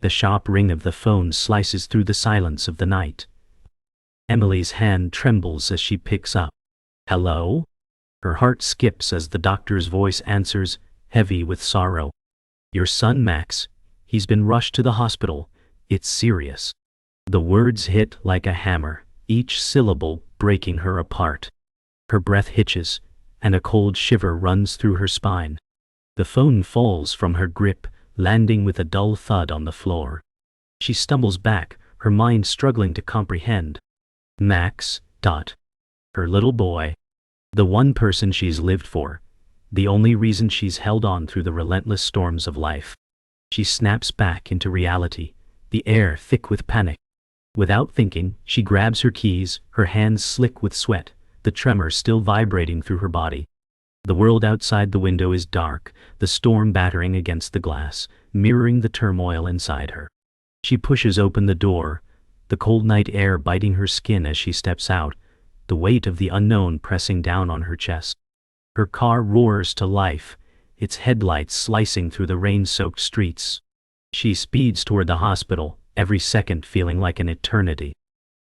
The sharp ring of the phone slices through the silence of the night. Emily's hand trembles as she picks up. "Hello?" Her heart skips as the doctor's voice answers, heavy with sorrow. "Your son Max, he's been rushed to the hospital. It's serious." The words hit like a hammer, each syllable breaking her apart. Her breath hitches, and a cold shiver runs through her spine. The phone falls from her grip, landing with a dull thud on the floor. She stumbles back, her mind struggling to comprehend. Max. Her little boy. The one person she's lived for. The only reason she's held on through the relentless storms of life. She snaps back into reality, the air thick with panic. Without thinking, she grabs her keys, her hands slick with sweat, the tremor still vibrating through her body. The world outside the window is dark, the storm battering against the glass, mirroring the turmoil inside her. She pushes open the door, the cold night air biting her skin as she steps out, the weight of the unknown pressing down on her chest. Her car roars to life, its headlights slicing through the rain-soaked streets. She speeds toward the hospital, every second feeling like an eternity.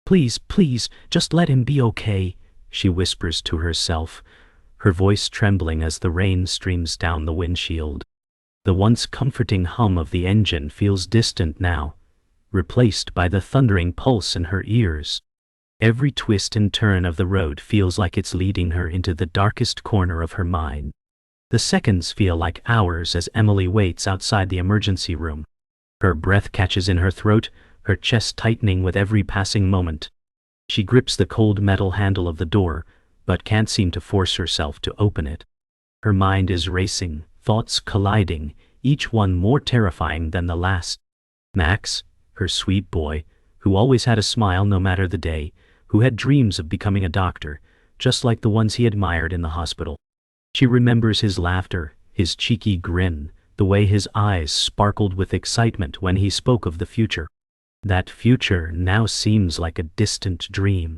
"Please, please, just let him be okay," she whispers to herself, her voice trembling as the rain streams down the windshield. The once comforting hum of the engine feels distant now, replaced by the thundering pulse in her ears. Every twist and turn of the road feels like it's leading her into the darkest corner of her mind. The seconds feel like hours as Emily waits outside the emergency room. Her breath catches in her throat, her chest tightening with every passing moment. She grips the cold metal handle of the door, but can't seem to force herself to open it. Her mind is racing, thoughts colliding, each one more terrifying than the last. Max, her sweet boy, who always had a smile no matter the day, who had dreams of becoming a doctor, just like the ones he admired in the hospital. She remembers his laughter, his cheeky grin, the way his eyes sparkled with excitement when he spoke of the future. That future now seems like a distant dream.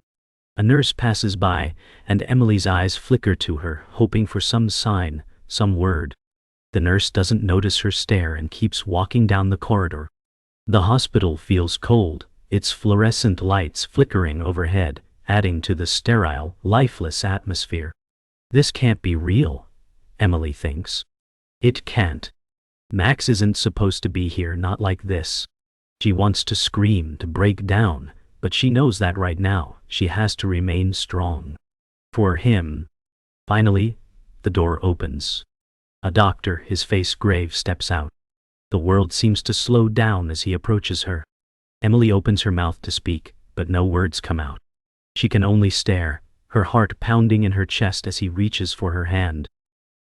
A nurse passes by, and Emily's eyes flicker to her, hoping for some sign, some word. The nurse doesn't notice her stare and keeps walking down the corridor. The hospital feels cold, its fluorescent lights flickering overhead, adding to the sterile, lifeless atmosphere. This can't be real, Emily thinks. It can't. Max isn't supposed to be here, not like this. She wants to scream, to break down, but she knows that right now, she has to remain strong. For him. Finally, the door opens. A doctor, his face grave, steps out. The world seems to slow down as he approaches her. Emily opens her mouth to speak, but no words come out. She can only stare, her heart pounding in her chest as he reaches for her hand.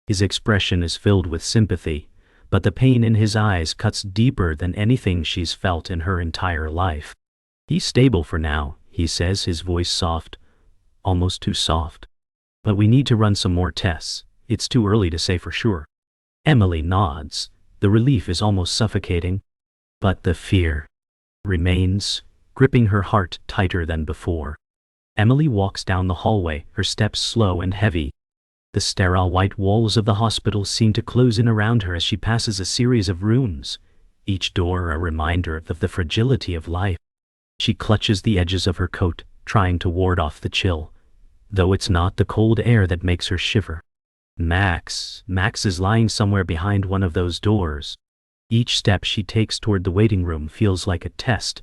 His expression is filled with sympathy, but the pain in his eyes cuts deeper than anything she's felt in her entire life. "He's stable for now," he says, his voice soft, almost too soft. "But we need to run some more tests. It's too early to say for sure." Emily nods. The relief is almost suffocating. But the fear remains, gripping her heart tighter than before. Emily walks down the hallway, her steps slow and heavy. The sterile white walls of the hospital seem to close in around her as she passes a series of rooms, each door a reminder of the fragility of life. She clutches the edges of her coat, trying to ward off the chill, though it's not the cold air that makes her shiver. Max is lying somewhere behind one of those doors. Each step she takes toward the waiting room feels like a test,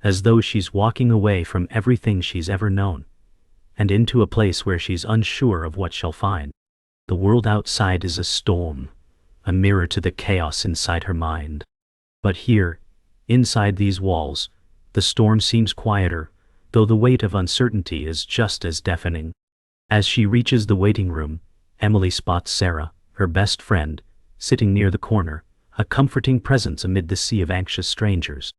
as though she's walking away from everything she's ever known, and into a place where she's unsure of what she'll find. The world outside is a storm, a mirror to the chaos inside her mind. But here, inside these walls, the storm seems quieter, though the weight of uncertainty is just as deafening. As she reaches the waiting room, Emily spots Sarah, her best friend, sitting near the corner, a comforting presence amid the sea of anxious strangers.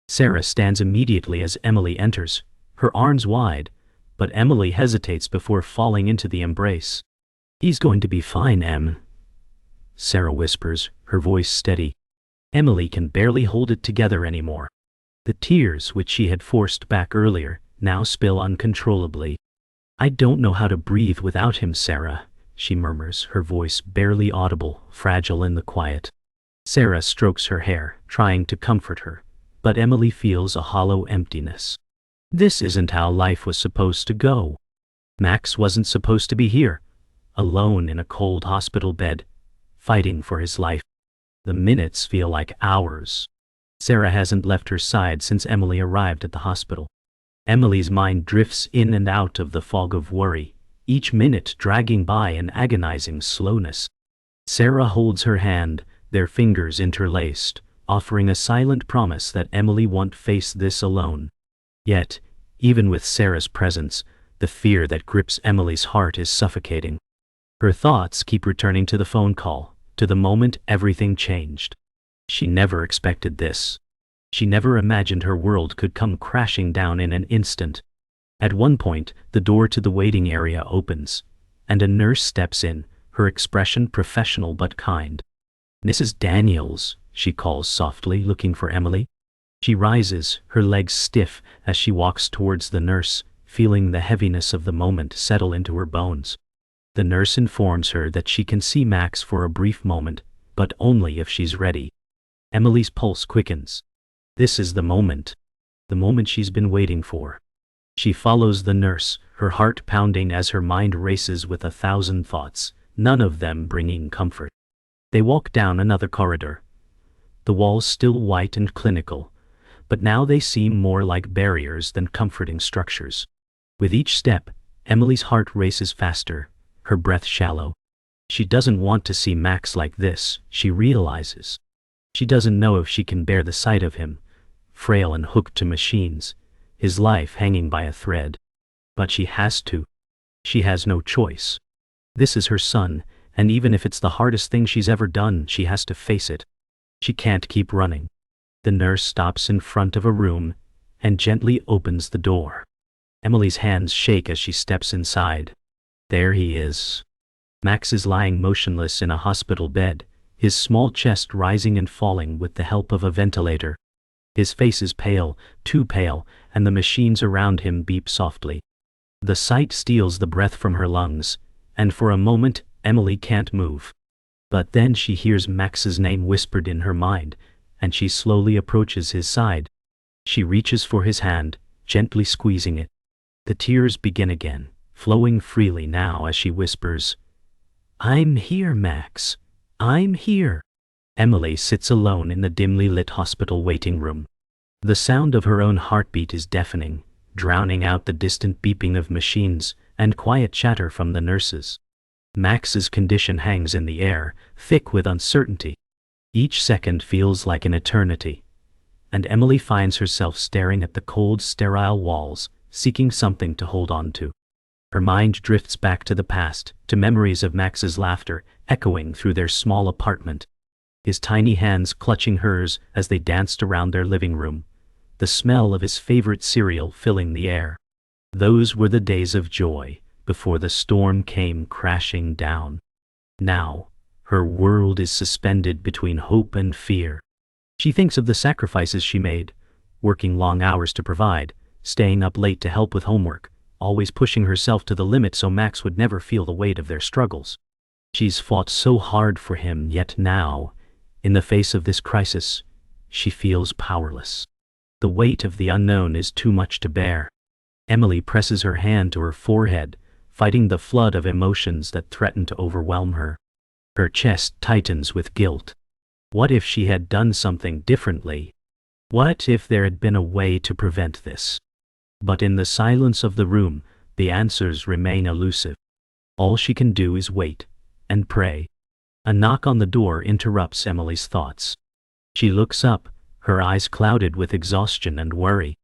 Sarah stands immediately as Emily enters, her arms wide, but Emily hesitates before falling into the embrace. "He's going to be fine, Em," Sarah whispers, her voice steady. Emily can barely hold it together anymore. The tears, which she had forced back earlier, now spill uncontrollably. "I don't know how to breathe without him, Sarah," she murmurs, her voice barely audible, fragile in the quiet. Sarah strokes her hair, trying to comfort her, but Emily feels a hollow emptiness. This isn't how life was supposed to go. Max wasn't supposed to be here, alone in a cold hospital bed, fighting for his life. The minutes feel like hours. Sarah hasn't left her side since Emily arrived at the hospital. Emily's mind drifts in and out of the fog of worry, each minute dragging by in agonizing slowness. Sarah holds her hand, their fingers interlaced, offering a silent promise that Emily won't face this alone. Yet, even with Sarah's presence, the fear that grips Emily's heart is suffocating. Her thoughts keep returning to the phone call, to the moment everything changed. She never expected this. She never imagined her world could come crashing down in an instant. At one point, the door to the waiting area opens, and a nurse steps in, her expression professional but kind. "Mrs. Daniels," she calls softly, looking for Emily. She rises, her legs stiff, as she walks towards the nurse, feeling the heaviness of the moment settle into her bones. The nurse informs her that she can see Max for a brief moment, but only if she's ready. Emily's pulse quickens. This is the moment she's been waiting for. She follows the nurse, her heart pounding as her mind races with 1,000 thoughts, none of them bringing comfort. They walk down another corridor. The walls still white and clinical, but now they seem more like barriers than comforting structures. With each step, Emily's heart races faster, her breath shallow. She doesn't want to see Max like this, she realizes. She doesn't know if she can bear the sight of him, frail and hooked to machines, his life hanging by a thread. But she has to. She has no choice. This is her son, and even if it's the hardest thing she's ever done, she has to face it. She can't keep running. The nurse stops in front of a room and gently opens the door. Emily's hands shake as she steps inside. There he is. Max is lying motionless in a hospital bed, his small chest rising and falling with the help of a ventilator. His face is pale, too pale, and the machines around him beep softly. The sight steals the breath from her lungs, and for a moment, Emily can't move. But then she hears Max's name whispered in her mind, and she slowly approaches his side. She reaches for his hand, gently squeezing it. The tears begin again, flowing freely now as she whispers, "I'm here, Max. I'm here." Emily sits alone in the dimly lit hospital waiting room. The sound of her own heartbeat is deafening, drowning out the distant beeping of machines and quiet chatter from the nurses. Max's condition hangs in the air, thick with uncertainty. Each second feels like an eternity, and Emily finds herself staring at the cold, sterile walls, seeking something to hold on to. Her mind drifts back to the past, to memories of Max's laughter echoing through their small apartment, his tiny hands clutching hers as they danced around their living room, the smell of his favorite cereal filling the air. Those were the days of joy, before the storm came crashing down. Now, her world is suspended between hope and fear. She thinks of the sacrifices she made, working long hours to provide, staying up late to help with homework, always pushing herself to the limit so Max would never feel the weight of their struggles. She's fought so hard for him, yet now, in the face of this crisis, she feels powerless. The weight of the unknown is too much to bear. Emily presses her hand to her forehead, fighting the flood of emotions that threaten to overwhelm her. Her chest tightens with guilt. What if she had done something differently? What if there had been a way to prevent this? But in the silence of the room, the answers remain elusive. All she can do is wait and pray. A knock on the door interrupts Emily's thoughts. She looks up, her eyes clouded with exhaustion and worry.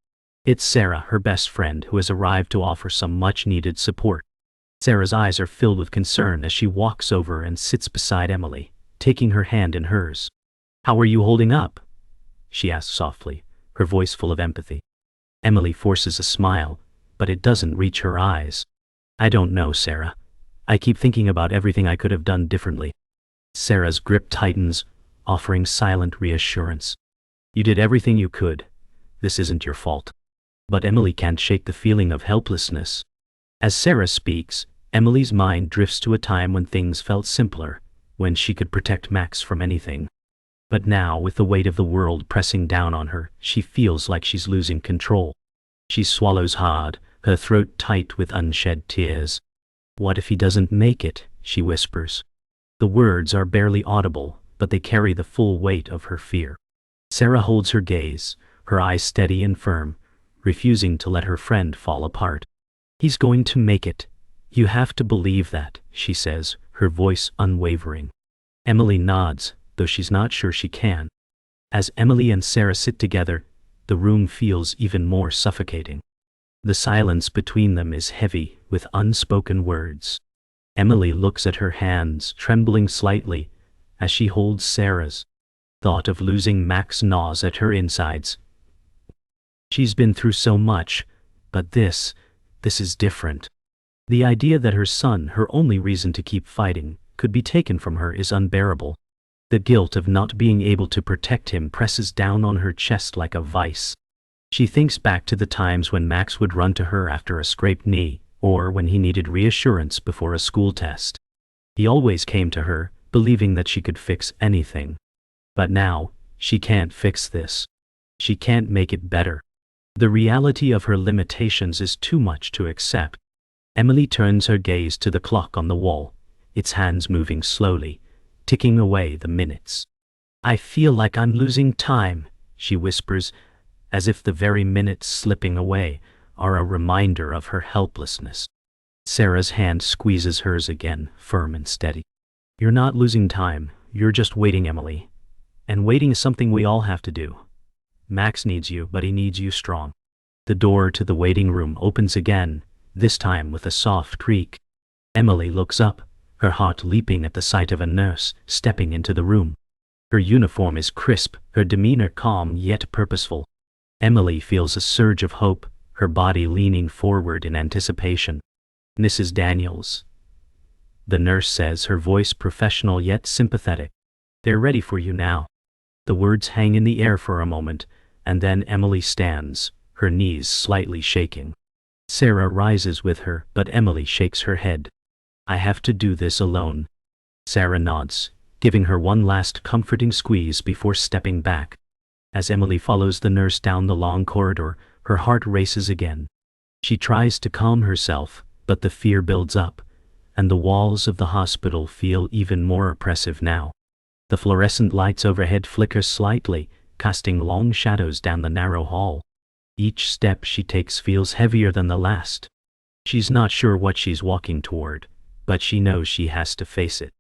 It's Sarah, her best friend, who has arrived to offer some much-needed support. Sarah's eyes are filled with concern as she walks over and sits beside Emily, taking her hand in hers. "How are you holding up?" she asks softly, her voice full of empathy. Emily forces a smile, but it doesn't reach her eyes. "I don't know, Sarah. I keep thinking about everything I could have done differently." Sarah's grip tightens, offering silent reassurance. "You did everything you could. This isn't your fault." But Emily can't shake the feeling of helplessness. As Sarah speaks, Emily's mind drifts to a time when things felt simpler, when she could protect Max from anything. But now, with the weight of the world pressing down on her, she feels like she's losing control. She swallows hard, her throat tight with unshed tears. "What if he doesn't make it?" she whispers. The words are barely audible, but they carry the full weight of her fear. Sarah holds her gaze, her eyes steady and firm, refusing to let her friend fall apart. "He's going to make it. You have to believe that," she says, her voice unwavering. Emily nods, though she's not sure she can. As Emily and Sarah sit together, the room feels even more suffocating. The silence between them is heavy with unspoken words. Emily looks at her hands, trembling slightly, as she holds Sarah's. Thought of losing Max gnaws at her insides. She's been through so much, but this is different. The idea that her son, her only reason to keep fighting, could be taken from her is unbearable. The guilt of not being able to protect him presses down on her chest like a vice. She thinks back to the times when Max would run to her after a scraped knee, or when he needed reassurance before a school test. He always came to her, believing that she could fix anything. But now, she can't fix this. She can't make it better. The reality of her limitations is too much to accept. Emily turns her gaze to the clock on the wall, its hands moving slowly, ticking away the minutes. "I feel like I'm losing time," she whispers, as if the very minutes slipping away are a reminder of her helplessness. Sarah's hand squeezes hers again, firm and steady. "You're not losing time, you're just waiting, Emily. And waiting is something we all have to do. Max needs you, but he needs you strong." The door to the waiting room opens again, this time with a soft creak. Emily looks up, her heart leaping at the sight of a nurse stepping into the room. Her uniform is crisp, her demeanor calm yet purposeful. Emily feels a surge of hope, her body leaning forward in anticipation. "Mrs. Daniels," the nurse says, her voice professional yet sympathetic. "They're ready for you now." The words hang in the air for a moment, and then Emily stands, her knees slightly shaking. Sarah rises with her, but Emily shakes her head. "I have to do this alone." Sarah nods, giving her one last comforting squeeze before stepping back. As Emily follows the nurse down the long corridor, her heart races again. She tries to calm herself, but the fear builds up, and the walls of the hospital feel even more oppressive now. The fluorescent lights overhead flicker slightly, casting long shadows down the narrow hall. Each step she takes feels heavier than the last. She's not sure what she's walking toward, but she knows she has to face it.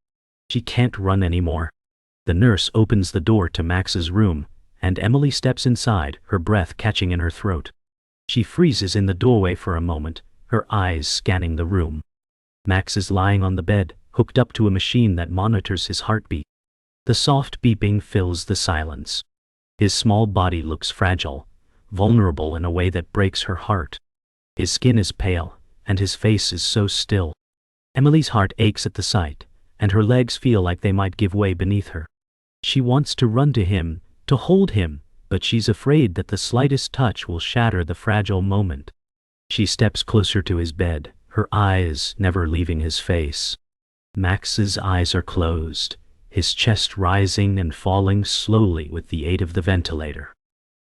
She can't run anymore. The nurse opens the door to Max's room, and Emily steps inside, her breath catching in her throat. She freezes in the doorway for a moment, her eyes scanning the room. Max is lying on the bed, hooked up to a machine that monitors his heartbeat. The soft beeping fills the silence. His small body looks fragile, vulnerable in a way that breaks her heart. His skin is pale, and his face is so still. Emily's heart aches at the sight, and her legs feel like they might give way beneath her. She wants to run to him, to hold him, but she's afraid that the slightest touch will shatter the fragile moment. She steps closer to his bed, her eyes never leaving his face. Max's eyes are closed, his chest rising and falling slowly with the aid of the ventilator.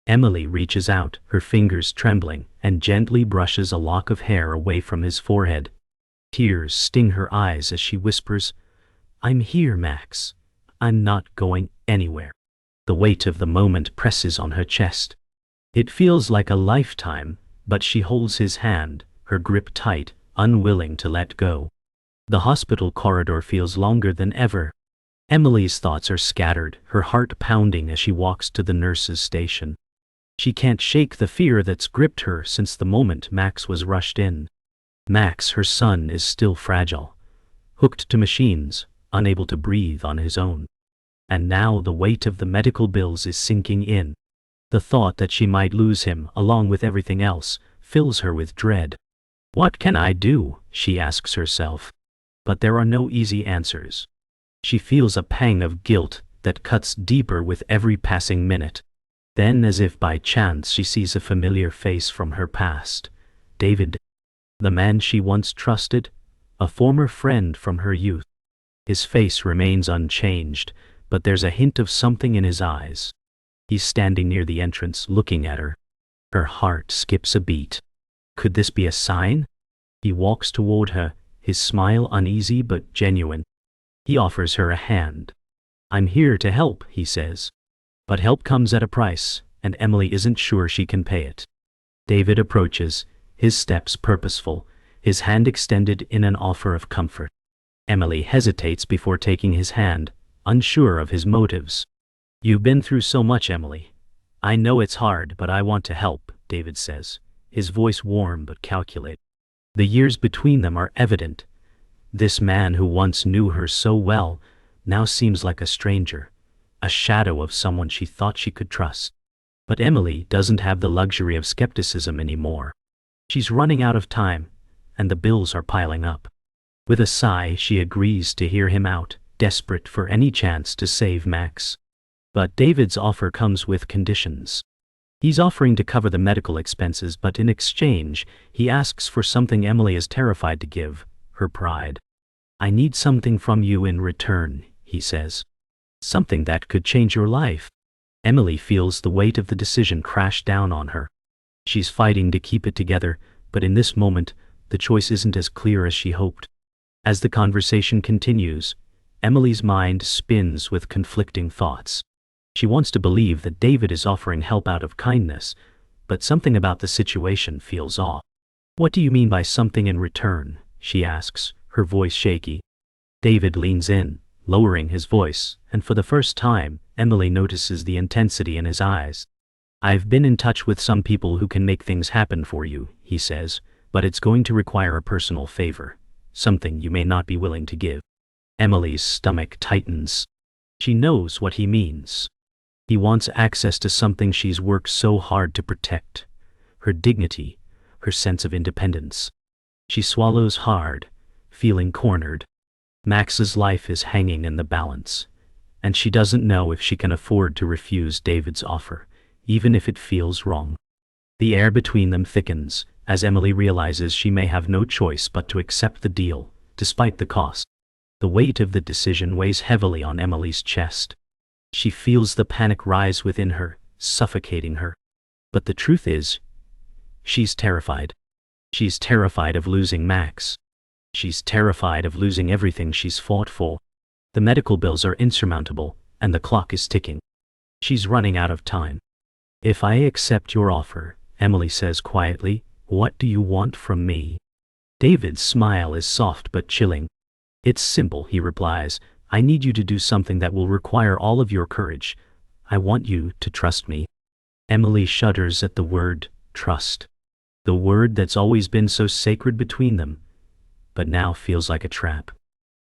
Emily reaches out, her fingers trembling, and gently brushes a lock of hair away from his forehead. Tears sting her eyes as she whispers, "I'm here, Max. I'm not going anywhere." The weight of the moment presses on her chest. It feels like a lifetime, but she holds his hand, her grip tight, unwilling to let go. The hospital corridor feels longer than ever. Emily's thoughts are scattered, her heart pounding as she walks to the nurse's station. She can't shake the fear that's gripped her since the moment Max was rushed in. Max, her son, is still fragile, hooked to machines, unable to breathe on his own. And now the weight of the medical bills is sinking in. The thought that she might lose him, along with everything else, fills her with dread. "What can I do?" she asks herself. But there are no easy answers. She feels a pang of guilt that cuts deeper with every passing minute. Then, as if by chance, she sees a familiar face from her past. David, the man she once trusted, a former friend from her youth. His face remains unchanged, but there's a hint of something in his eyes. He's standing near the entrance, looking at her. Her heart skips a beat. Could this be a sign? He walks toward her, his smile uneasy but genuine. He offers her a hand. "I'm here to help," he says. But help comes at a price, and Emily isn't sure she can pay it. David approaches, his steps purposeful, his hand extended in an offer of comfort. Emily hesitates before taking his hand, unsure of his motives. "You've been through so much, Emily. I know it's hard, but I want to help," David says, his voice warm but calculated. The years between them are evident. This man who once knew her so well now seems like a stranger, a shadow of someone she thought she could trust. But Emily doesn't have the luxury of skepticism anymore. She's running out of time, and the bills are piling up. With a sigh, she agrees to hear him out, desperate for any chance to save Max. But David's offer comes with conditions. He's offering to cover the medical expenses, but in exchange, he asks for something Emily is terrified to give, her pride. "I need something from you in return," he says. "Something that could change your life." Emily feels the weight of the decision crash down on her. She's fighting to keep it together, but in this moment, the choice isn't as clear as she hoped. As the conversation continues, Emily's mind spins with conflicting thoughts. She wants to believe that David is offering help out of kindness, but something about the situation feels off. "What do you mean by something in return?" she asks, her voice shaky. David leans in, lowering his voice, and for the first time, Emily notices the intensity in his eyes. "I've been in touch with some people who can make things happen for you," he says, "but it's going to require a personal favor, something you may not be willing to give." Emily's stomach tightens. She knows what he means. He wants access to something she's worked so hard to protect, her dignity, her sense of independence. She swallows hard, feeling cornered. Max's life is hanging in the balance, and she doesn't know if she can afford to refuse David's offer, even if it feels wrong. The air between them thickens, as Emily realizes she may have no choice but to accept the deal, despite the cost. The weight of the decision weighs heavily on Emily's chest. She feels the panic rise within her, suffocating her. But the truth is, she's terrified. She's terrified of losing Max. She's terrified of losing everything she's fought for. The medical bills are insurmountable, and the clock is ticking. She's running out of time. "If I accept your offer," Emily says quietly, "what do you want from me?" David's smile is soft but chilling. "It's simple," he replies. "I need you to do something that will require all of your courage. I want you to trust me." Emily shudders at the word, trust. The word that's always been so sacred between them, but now feels like a trap.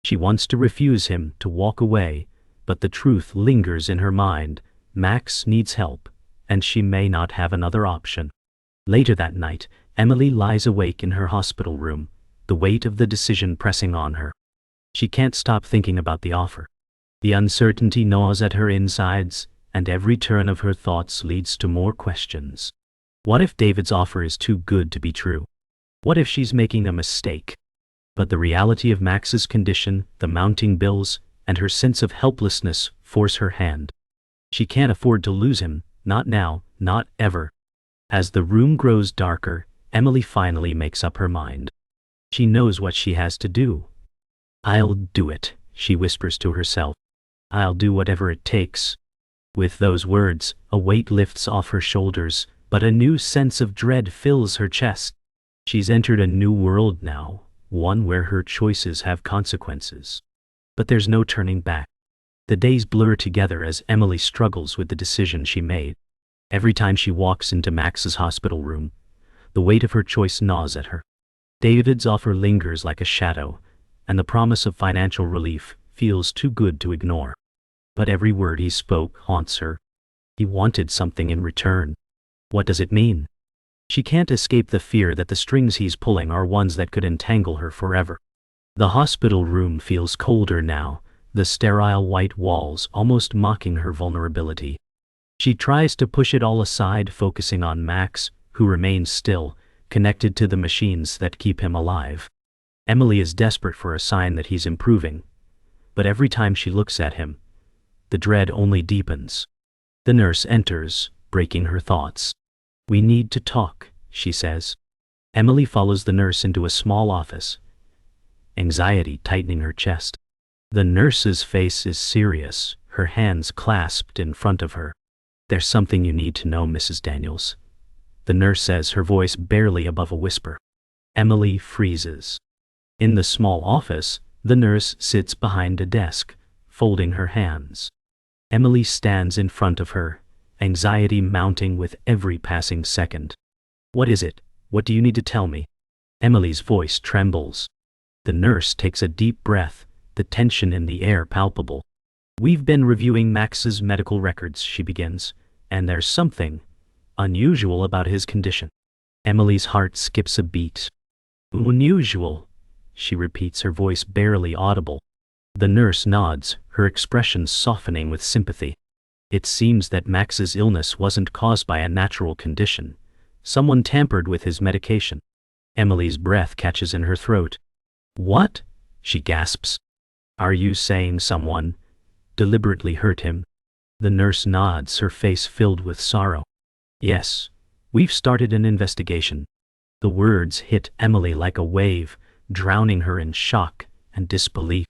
She wants to refuse him, to walk away, but the truth lingers in her mind. Max needs help, and she may not have another option. Later that night, Emily lies awake in her hospital room, the weight of the decision pressing on her. She can't stop thinking about the offer. The uncertainty gnaws at her insides, and every turn of her thoughts leads to more questions. What if David's offer is too good to be true? What if she's making a mistake? But the reality of Max's condition, the mounting bills, and her sense of helplessness force her hand. She can't afford to lose him, not now, not ever. As the room grows darker, Emily finally makes up her mind. She knows what she has to do. "I'll do it," she whispers to herself. "I'll do whatever it takes." With those words, a weight lifts off her shoulders, but a new sense of dread fills her chest. She's entered a new world now, one where her choices have consequences. But there's no turning back. The days blur together as Emily struggles with the decision she made. Every time she walks into Max's hospital room, the weight of her choice gnaws at her. David's offer lingers like a shadow, and the promise of financial relief feels too good to ignore. But every word he spoke haunts her. He wanted something in return. What does it mean? She can't escape the fear that the strings he's pulling are ones that could entangle her forever. The hospital room feels colder now, the sterile white walls almost mocking her vulnerability. She tries to push it all aside, focusing on Max, who remains still, connected to the machines that keep him alive. Emily is desperate for a sign that he's improving, but every time she looks at him, the dread only deepens. The nurse enters, breaking her thoughts. "We need to talk," she says. Emily follows the nurse into a small office, anxiety tightening her chest. The nurse's face is serious, her hands clasped in front of her. "There's something you need to know, Mrs. Daniels," the nurse says, her voice barely above a whisper. Emily freezes. In the small office, the nurse sits behind a desk, folding her hands. Emily stands in front of her, anxiety mounting with every passing second. "What is it? What do you need to tell me?" Emily's voice trembles. The nurse takes a deep breath, the tension in the air palpable. "We've been reviewing Max's medical records," she begins, "and there's something unusual about his condition." Emily's heart skips a beat. "Unusual," she repeats, her voice barely audible. The nurse nods, her expression softening with sympathy. "It seems that Max's illness wasn't caused by a natural condition. Someone tampered with his medication." Emily's breath catches in her throat. "What?" she gasps. "Are you saying someone deliberately hurt him?" The nurse nods, her face filled with sorrow. "Yes, we've started an investigation." The words hit Emily like a wave, drowning her in shock and disbelief.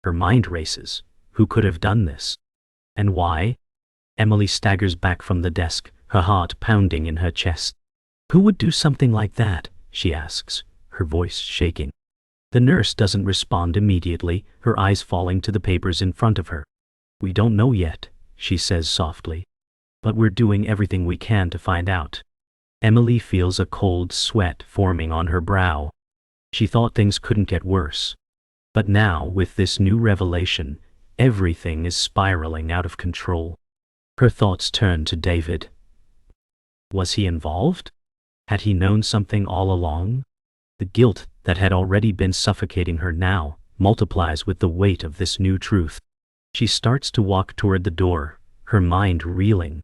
Her mind races. Who could have done this? And why? Emily staggers back from the desk, her heart pounding in her chest. "Who would do something like that?" she asks, her voice shaking. The nurse doesn't respond immediately, her eyes falling to the papers in front of her. "We don't know yet," she says softly. "But we're doing everything we can to find out." Emily feels a cold sweat forming on her brow. She thought things couldn't get worse. But now, with this new revelation, everything is spiraling out of control. Her thoughts turn to David. Was he involved? Had he known something all along? The guilt that had already been suffocating her now multiplies with the weight of this new truth. She starts to walk toward the door, her mind reeling.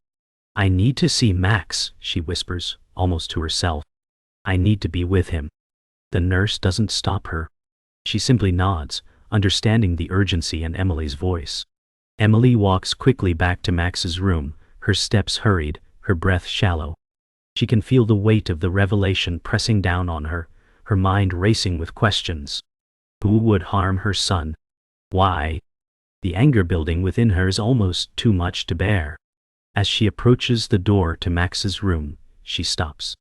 "I need to see Max," she whispers, almost to herself. "I need to be with him." The nurse doesn't stop her. She simply nods, understanding the urgency in Emily's voice. Emily walks quickly back to Max's room, her steps hurried, her breath shallow. She can feel the weight of the revelation pressing down on her, her mind racing with questions. Who would harm her son? Why? The anger building within her is almost too much to bear. As she approaches the door to Max's room, she stops.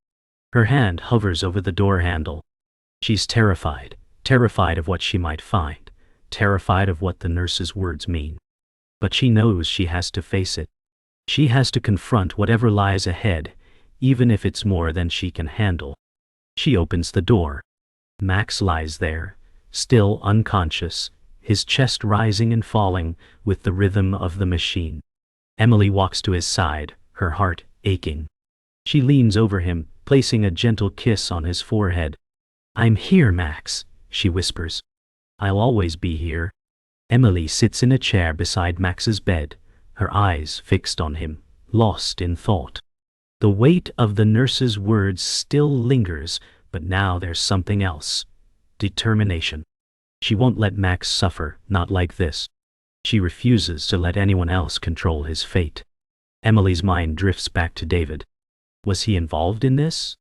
Her hand hovers over the door handle. She's terrified of what she might find, terrified of what the nurse's words mean. But she knows she has to face it. She has to confront whatever lies ahead, even if it's more than she can handle. She opens the door. Max lies there, still unconscious, his chest rising and falling with the rhythm of the machine. Emily walks to his side, her heart aching. She leans over him, placing a gentle kiss on his forehead. "I'm here, Max," she whispers. "I'll always be here." Emily sits in a chair beside Max's bed, her eyes fixed on him, lost in thought. The weight of the nurse's words still lingers, but now there's something else. Determination. She won't let Max suffer, not like this. She refuses to let anyone else control his fate. Emily's mind drifts back to David. Was he involved in this?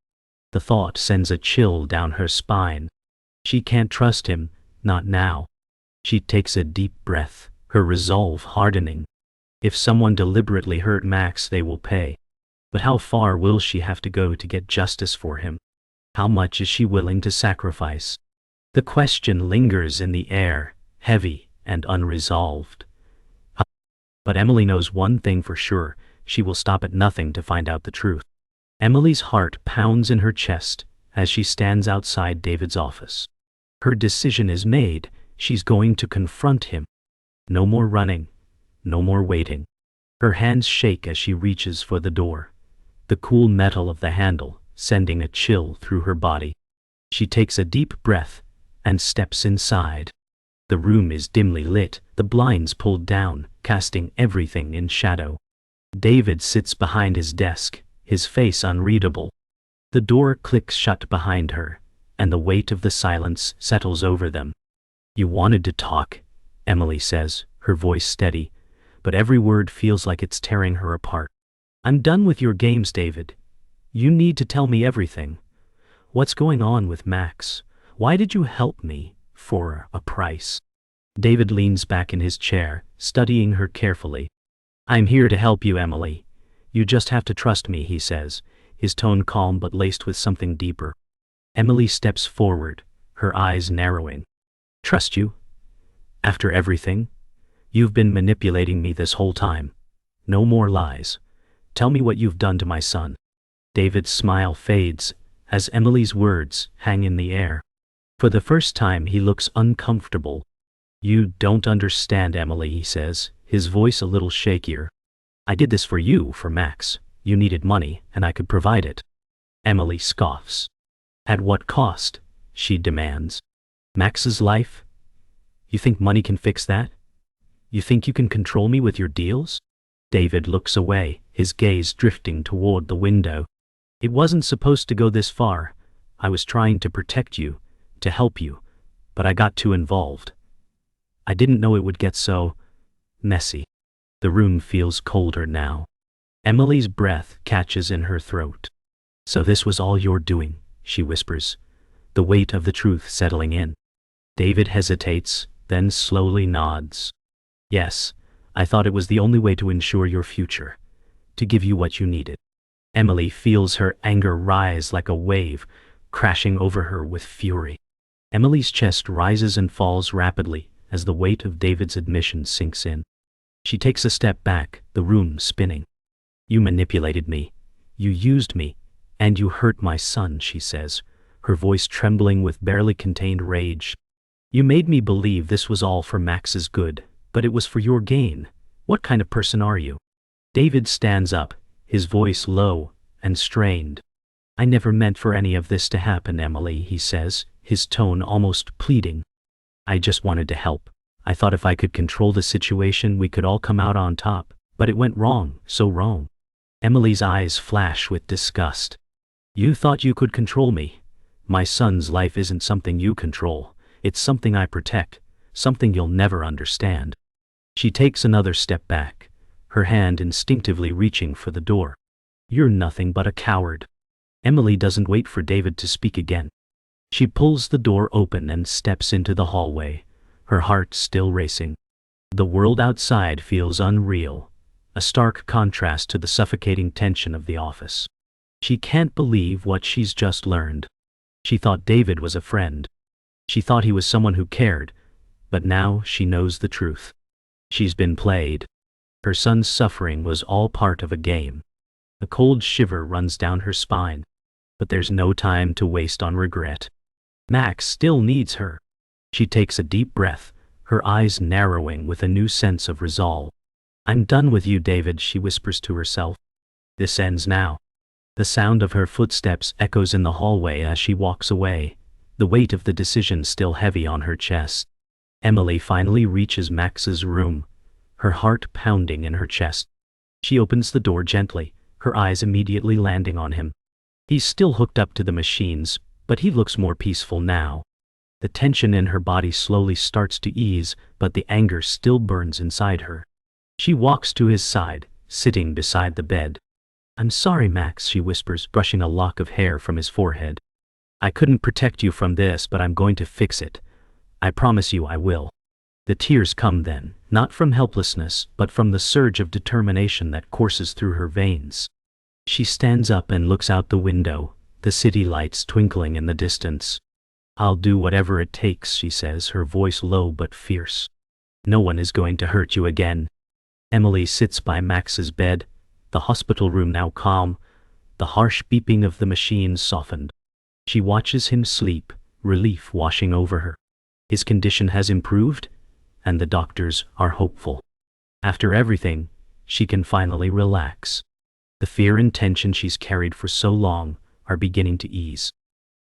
The thought sends a chill down her spine. She can't trust him, not now. She takes a deep breath, her resolve hardening. If someone deliberately hurt Max, they will pay. But how far will she have to go to get justice for him? How much is she willing to sacrifice? The question lingers in the air, heavy and unresolved. But Emily knows one thing for sure: she will stop at nothing to find out the truth. Emily's heart pounds in her chest as she stands outside David's office. Her decision is made. She's going to confront him. No more running, no more waiting. Her hands shake as she reaches for the door, the cool metal of the handle sending a chill through her body. She takes a deep breath and steps inside. The room is dimly lit, the blinds pulled down, casting everything in shadow. David sits behind his desk, his face unreadable. The door clicks shut behind her, and the weight of the silence settles over them. "You wanted to talk," Emily says, her voice steady, but every word feels like it's tearing her apart. I'm done with your games, David. You need to tell me everything. What's going on with Max? Why did you help me? For a price. David leans back in his chair, studying her carefully. I'm here to help you, Emily. You just have to trust me, he says, his tone calm but laced with something deeper. Emily steps forward, her eyes narrowing. Trust you? After everything? You've been manipulating me this whole time. No more lies. Tell me what you've done to my son. David's smile fades as Emily's words hang in the air. For the first time he looks uncomfortable. You don't understand, Emily, he says, his voice a little shakier. I did this for you, for Max. You needed money, and I could provide it. Emily scoffs. At what cost? She demands. Max's life? You think money can fix that? You think you can control me with your deals? David looks away, his gaze drifting toward the window. It wasn't supposed to go this far. I was trying to protect you, to help you, but I got too involved. I didn't know it would get so messy. The room feels colder now. Emily's breath catches in her throat. So this was all you're doing, she whispers, the weight of the truth settling in. David hesitates, then slowly nods. Yes, I thought it was the only way to ensure your future, to give you what you needed. Emily feels her anger rise like a wave, crashing over her with fury. Emily's chest rises and falls rapidly as the weight of David's admission sinks in. She takes a step back, the room spinning. You manipulated me. You used me. And you hurt my son, she says, her voice trembling with barely contained rage. You made me believe this was all for Max's good, but it was for your gain. What kind of person are you? David stands up, his voice low and strained. I never meant for any of this to happen, Emily, he says, his tone almost pleading. I just wanted to help. I thought if I could control the situation we could all come out on top, but it went wrong, so wrong. Emily's eyes flash with disgust. You thought you could control me. My son's life isn't something you control. It's something I protect, something you'll never understand. She takes another step back, her hand instinctively reaching for the door. You're nothing but a coward. Emily doesn't wait for David to speak again. She pulls the door open and steps into the hallway, her heart still racing. The world outside feels unreal, a stark contrast to the suffocating tension of the office. She can't believe what she's just learned. She thought David was a friend. She thought he was someone who cared, but now she knows the truth. She's been played. Her son's suffering was all part of a game. A cold shiver runs down her spine, but there's no time to waste on regret. Max still needs her. She takes a deep breath, her eyes narrowing with a new sense of resolve. I'm done with you, David, she whispers to herself. This ends now. The sound of her footsteps echoes in the hallway as she walks away, the weight of the decision still heavy on her chest. Emily finally reaches Max's room, her heart pounding in her chest. She opens the door gently, her eyes immediately landing on him. He's still hooked up to the machines, but he looks more peaceful now. The tension in her body slowly starts to ease, but the anger still burns inside her. She walks to his side, sitting beside the bed. I'm sorry, Max, she whispers, brushing a lock of hair from his forehead. I couldn't protect you from this, but I'm going to fix it. I promise you I will. The tears come then, not from helplessness, but from the surge of determination that courses through her veins. She stands up and looks out the window, the city lights twinkling in the distance. I'll do whatever it takes, she says, her voice low but fierce. No one is going to hurt you again. Emily sits by Max's bed, the hospital room now calm, the harsh beeping of the machines softened. She watches him sleep, relief washing over her. His condition has improved, and the doctors are hopeful. After everything, she can finally relax. The fear and tension she's carried for so long are beginning to ease.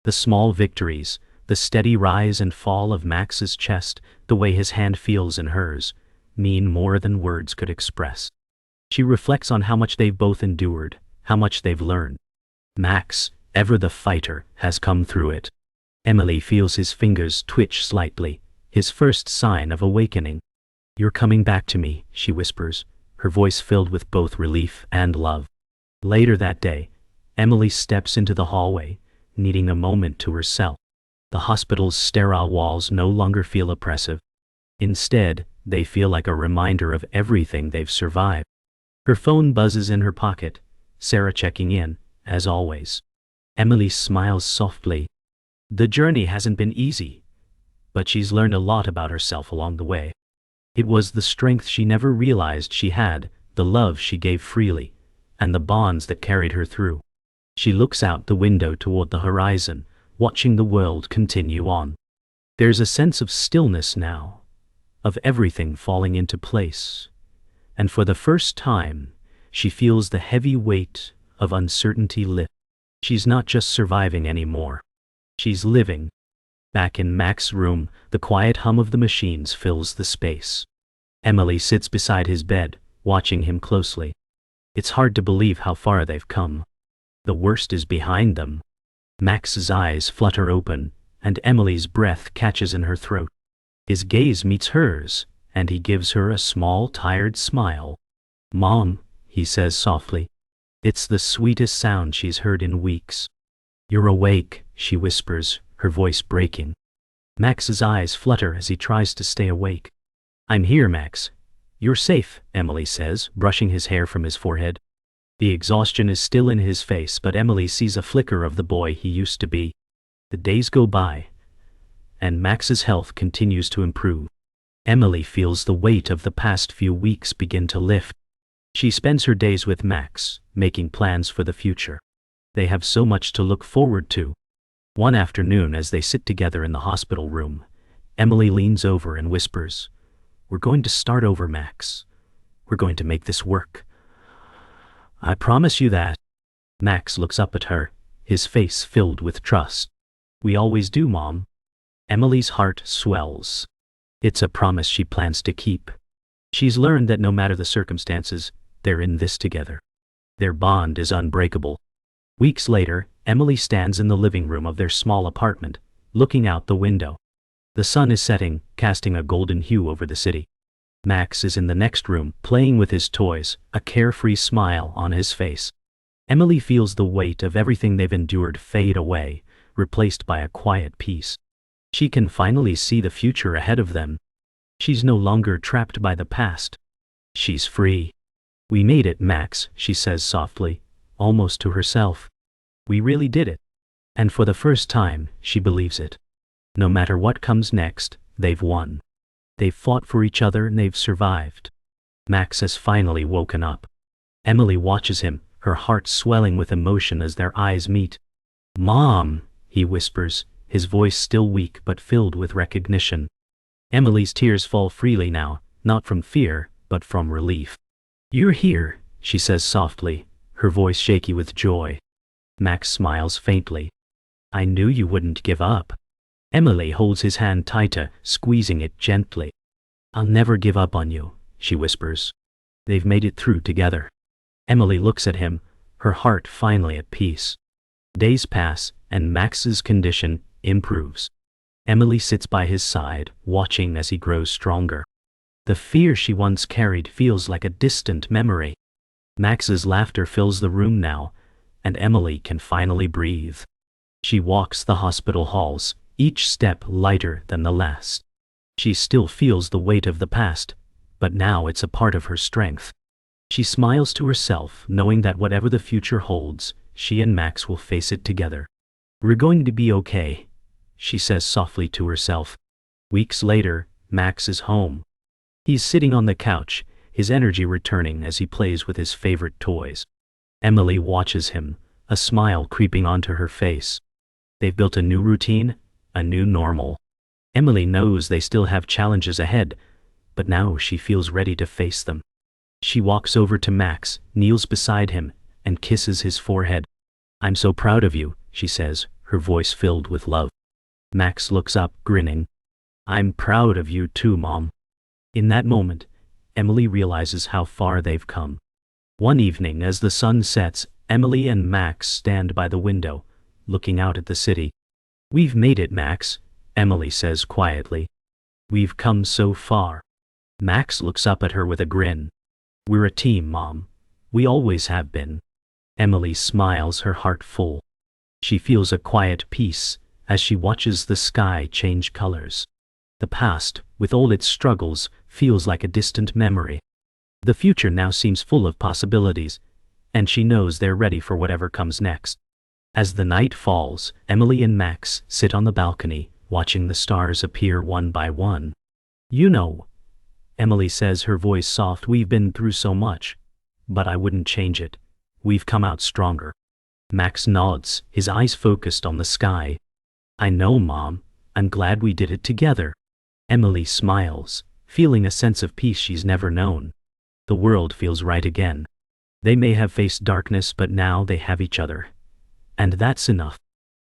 The small victories, the steady rise and fall of Max's chest, the way his hand feels in hers, mean more than words could express. She reflects on how much they've both endured, how much they've learned. Max, ever the fighter, has come through it. Emily feels his fingers twitch slightly, his first sign of awakening. "You're coming back to me," she whispers, her voice filled with both relief and love. Later that day, Emily steps into the hallway, needing a moment to herself. The hospital's sterile walls no longer feel oppressive. Instead, they feel like a reminder of everything they've survived. Her phone buzzes in her pocket, Sarah checking in, as always. Emily smiles softly. The journey hasn't been easy, but she's learned a lot about herself along the way. It was the strength she never realized she had, the love she gave freely, and the bonds that carried her through. She looks out the window toward the horizon, watching the world continue on. There's a sense of stillness now, of everything falling into place. And for the first time, she feels the heavy weight of uncertainty lift. She's not just surviving anymore. She's living. Back in Mac's room, the quiet hum of the machines fills the space. Emily sits beside his bed, watching him closely. It's hard to believe how far they've come. The worst is behind them. Max's eyes flutter open, and Emily's breath catches in her throat. His gaze meets hers, and he gives her a small, tired smile. "Mom," he says softly. It's the sweetest sound she's heard in weeks. "You're awake," she whispers, her voice breaking. Max's eyes flutter as he tries to stay awake. "I'm here, Max. You're safe," Emily says, brushing his hair from his forehead. The exhaustion is still in his face, but Emily sees a flicker of the boy he used to be. The days go by, and Max's health continues to improve. Emily feels the weight of the past few weeks begin to lift. She spends her days with Max, making plans for the future. They have so much to look forward to. One afternoon, as they sit together in the hospital room, Emily leans over and whispers, "We're going to start over, Max. We're going to make this work. I promise you that." Max looks up at her, his face filled with trust. "We always do, Mom." Emily's heart swells. It's a promise she plans to keep. She's learned that no matter the circumstances, they're in this together. Their bond is unbreakable. Weeks later, Emily stands in the living room of their small apartment, looking out the window. The sun is setting, casting a golden hue over the city. Max is in the next room, playing with his toys, a carefree smile on his face. Emily feels the weight of everything they've endured fade away, replaced by a quiet peace. She can finally see the future ahead of them. She's no longer trapped by the past. She's free. "We made it, Max," she says softly, almost to herself. "We really did it." And for the first time, she believes it. No matter what comes next, they've won. They've fought for each other and they've survived. Max has finally woken up. Emily watches him, her heart swelling with emotion as their eyes meet. "Mom," he whispers, his voice still weak but filled with recognition. Emily's tears fall freely now, not from fear, but from relief. "You're here," she says softly, her voice shaky with joy. Max smiles faintly. "I knew you wouldn't give up." Emily holds his hand tighter, squeezing it gently. "I'll never give up on you," she whispers. They've made it through together. Emily looks at him, her heart finally at peace. Days pass, and Max's condition improves. Emily sits by his side, watching as he grows stronger. The fear she once carried feels like a distant memory. Max's laughter fills the room now, and Emily can finally breathe. She walks the hospital halls, each step lighter than the last. She still feels the weight of the past, but now it's a part of her strength. She smiles to herself, knowing that whatever the future holds, she and Max will face it together. "We're going to be okay," she says softly to herself. Weeks later, Max is home. He's sitting on the couch, his energy returning as he plays with his favorite toys. Emily watches him, a smile creeping onto her face. They've built a new routine, a new normal. Emily knows they still have challenges ahead, but now she feels ready to face them. She walks over to Max, kneels beside him, and kisses his forehead. "I'm so proud of you," she says, her voice filled with love. Max looks up, grinning. "I'm proud of you too, Mom." In that moment, Emily realizes how far they've come. One evening, as the sun sets, Emily and Max stand by the window, looking out at the city. "We've made it, Max," Emily says quietly. "We've come so far." Max looks up at her with a grin. We're a team, Mom. We always have been. Emily smiles, her heart full. She feels a quiet peace as she watches the sky change colors. The past, with all its struggles, feels like a distant memory. The future now seems full of possibilities, and she knows they're ready for whatever comes next. As the night falls, Emily and Max sit on the balcony, watching the stars appear one by one. You know, Emily says, her voice soft, we've been through so much, but I wouldn't change it. We've come out stronger. Max nods, his eyes focused on the sky. I know, Mom. I'm glad we did it together. Emily smiles, feeling a sense of peace she's never known. The world feels right again. They may have faced darkness, but now they have each other. And that's enough.